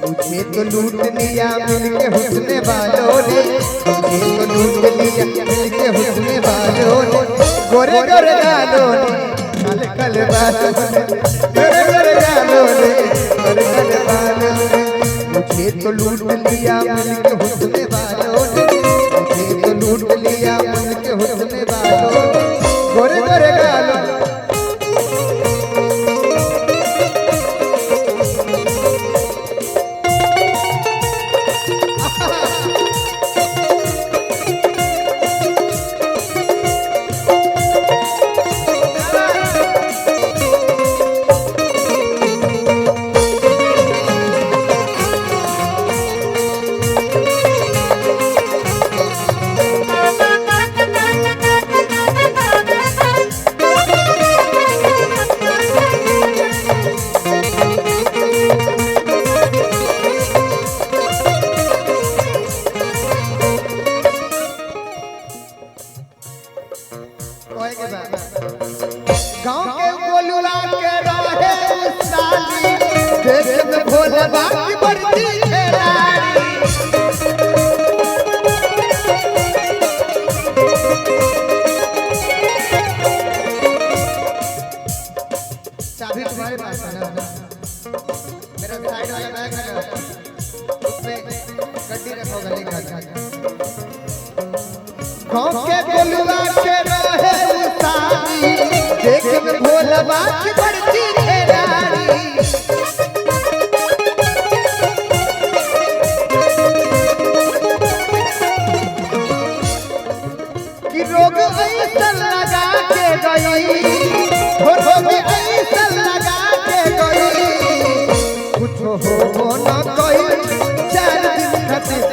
मुझे तो लूट लिया मिलके हुस्ने वालों ने, मुझे तो लूट लिया मिलके हुस्ने वालों ने, गोरे गोरे गालों ने कल कल बालों ने, गोरे गोरे गालों ने कल कल बालों ने। मुझे तो लूट लिया मिलके हुस्ने वालों ने, मुझे तो लूट लिया मिलके हुस्ने वालों ने, गोरे गोरे गालों ने। गाँव के गोलुआ के रहे उस्तादी, देश में भोले बाकी बढ़ती खिलाड़ी। चाबी तुम्हारे पास है ना? मेरा साइड वाला बैग है ना, उसमें गड्डी रखो गली का। गाँव के गोलुआ के रहे उस्तादी, देख में भोला बाकी बढ़ती खिलाड़ी। कि रोग ऐसा लगा के गई, रोग ऐसा लगा के गई, कुछ हो न कोई 4 दिन खातिर।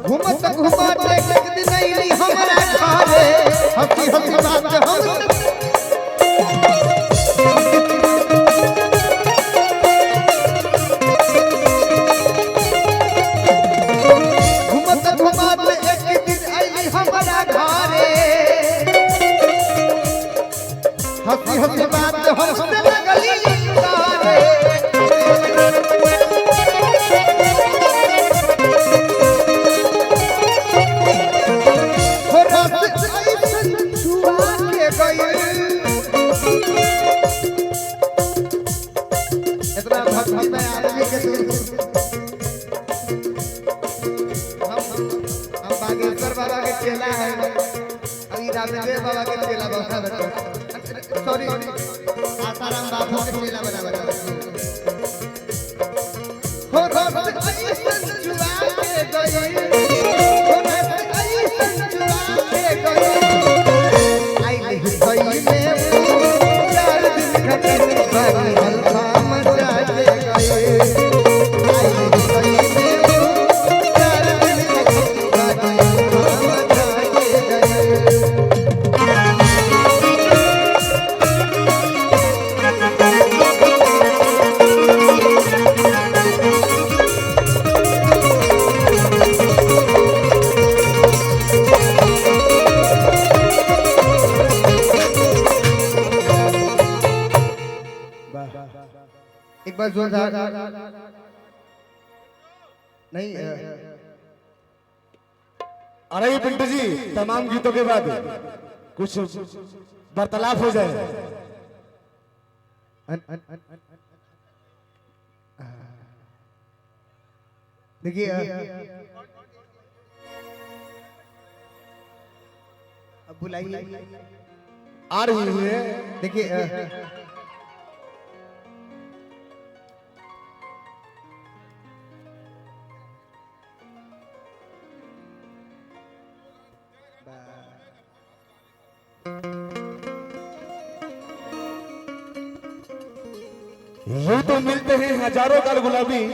घूमत घूमत एक दिन नहीं हमारा घरे, हंसी हंसी बात हम घूमत घूमत एक दिन आई हमारा घरे, हंसी हंसी बात हम लगली करे। इतना भक्ति में आदमी के हम बागेश्वर बाबा के चेला है, अभी रामदेव बाबा के चेला बना बैठो, सॉरी आसाराम बाबू के चेला बना बैठो। हो रब ऐसा जुआ के गई, हो रब ऐसा जुआ के गई, आई नहीं गई में 4 दिन खत्म बनी हल्का मचा के गए, आई नहीं गई में 4 दिन खत्म बनी हल्का मचा के गए। एक बार जोरदार नहीं। अरे ये पिंटू जी, तमाम गीतों के बाद कुछ वार्तालाप हो जाए। देखिए अब बुलाइए आ रही है। देखिए यूं तो मिलते हैं हजारों गाल गुलाबी,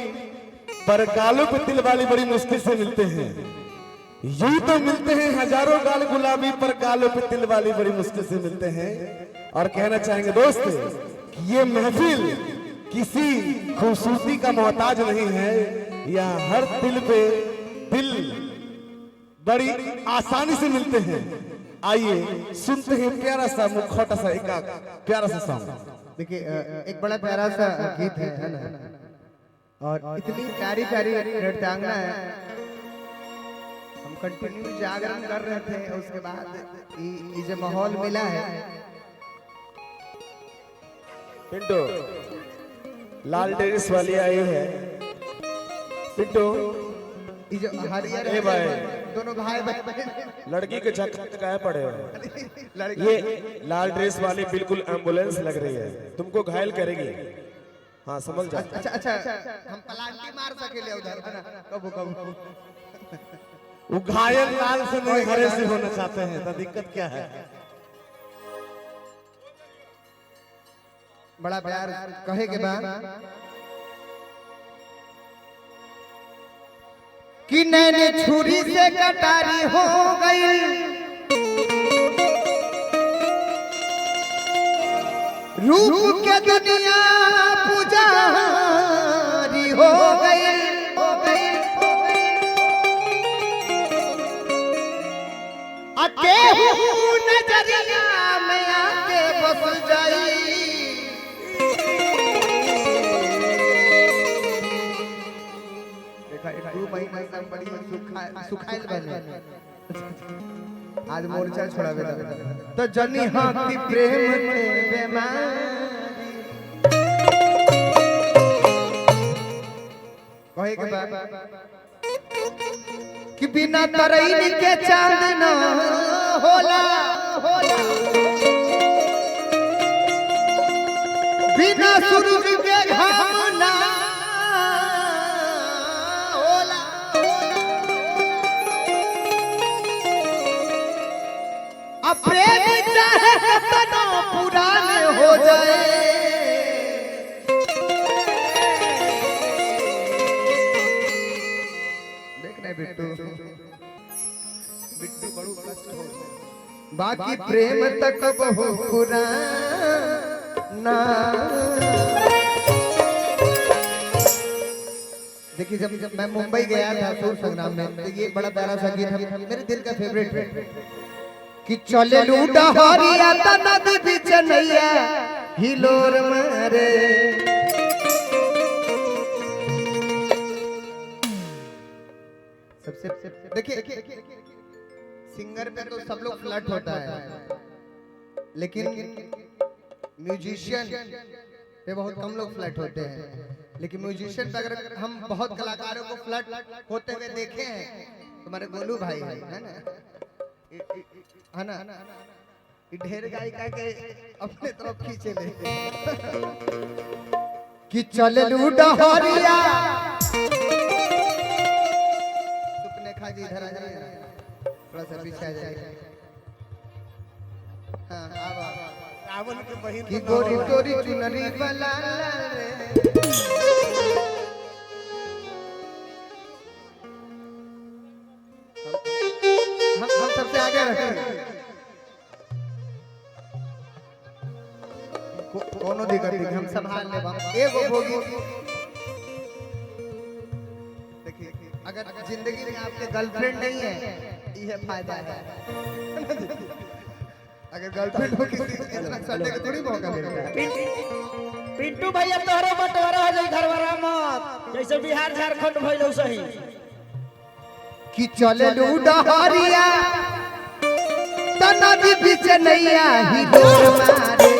पर गालों पे तिल वाली बड़ी मुश्किल से मिलते हैं। यूं तो मिलते हैं हजारों गाल गुलाबी, पर गालों पे तिल वाली बड़ी मुश्किल से मिलते हैं। और कहना चाहेंगे दोस्त कि ये महफिल किसी खूबसूरती का मोहताज नहीं है, यह हर दिल पे दिल बड़ी आसानी से मिलते हैं। आइए सुनते हैं प्यारा सा मुखौटा सा एक प्यारा सा सॉन्ग। देखिए एक बड़ा प्यारा सा गीत है ना, और इतनी प्यारी प्यारी नृत्यांगना है। हम कंटिन्यू जागरण कर रहे थे, उसके बाद ये जो माहौल मिला है। पिंटू लाल ड्रेस वाली आई है। पिंटू ये जो हरियर ए भाई, दोनों भाई बहन लड़की के झटका पड़े हो। लड़की ये लाल ड्रेस वाली बिल्कुल एम्बुलेंस लग रही है, तुमको घायल करेगी। हाँ समझ जा। अच्छा अच्छा हम पलांटी मार सके उधर है ना, कबू कबू वो घायल लाल से नहीं हरे से होना चाहते हैं, तो दिक्कत क्या है। बड़ा प्यार कहे के बाद कि नैने छुरी से कटारी हो गई, रूप के दुनिया पुजारी हो गई। केहू नजरिया में आके बस जाई, देखा 2 महीना से बड़ी सुखाइल बने। आज मोर्चा छोड़ा बेटा तो जनी हाँ की प्रेम के बेमारी कहे के बाद कि बिना तरैनी के चांद न होला, बिना सूरज के घाम ना होला, अब प्रेम चाहे कितना पुराने हो जाए, बिट्टू बिट्टू बड़ू कष्ट हो, बाकी प्रेम तक बहु पुराना। देखिए जब मैं मुंबई गया था सुर संग्राम में, तो ये बड़ा प्यारा सा गीत है, मेरे दिल का फेवरेट है कि चले लूटा हरिया नदी बीच नैया हिलोर मारे। सबसे देखिए सिंगर पे तो सब लोग फ्लर्ट होता है, लेकिन म्यूजिशियन पे बहुत कम लोग फ्लर्ट होते हैं। लेकिन म्यूजिशियन पे अगर हम बहुत कलाकारों को फ्लर्ट होते हुए देखे हैं, तुम्हारे गोलू भाई है ना, ढेर गायिका के अपने तरफ खींचे ले कि चल लूटा हरिया। जी इधर आ जाइए, थोड़ा सा पीछे आ जाइए। हाँ रावण के बहिन की गोरी गोरी चुनरी वाला रे, हम सबसे आगे रखें, कोनो दिक्कत नहीं, हम संभाल ले। एगो भोगी अगर जिंदगी में आपके गर्लफ्रेंड नहीं है, ये फायदा है। अगर गर्लफ्रेंड हो किसी इतना संडे को थोड़ी मौका मिलता है। पिंटू भैया तोहरो बंटवारा हो जाई घरवारा मत, जैसे बिहार झारखंड भइलो सही कि चले लूडा हरिया तना भी बीच नैया ही डोर मारे।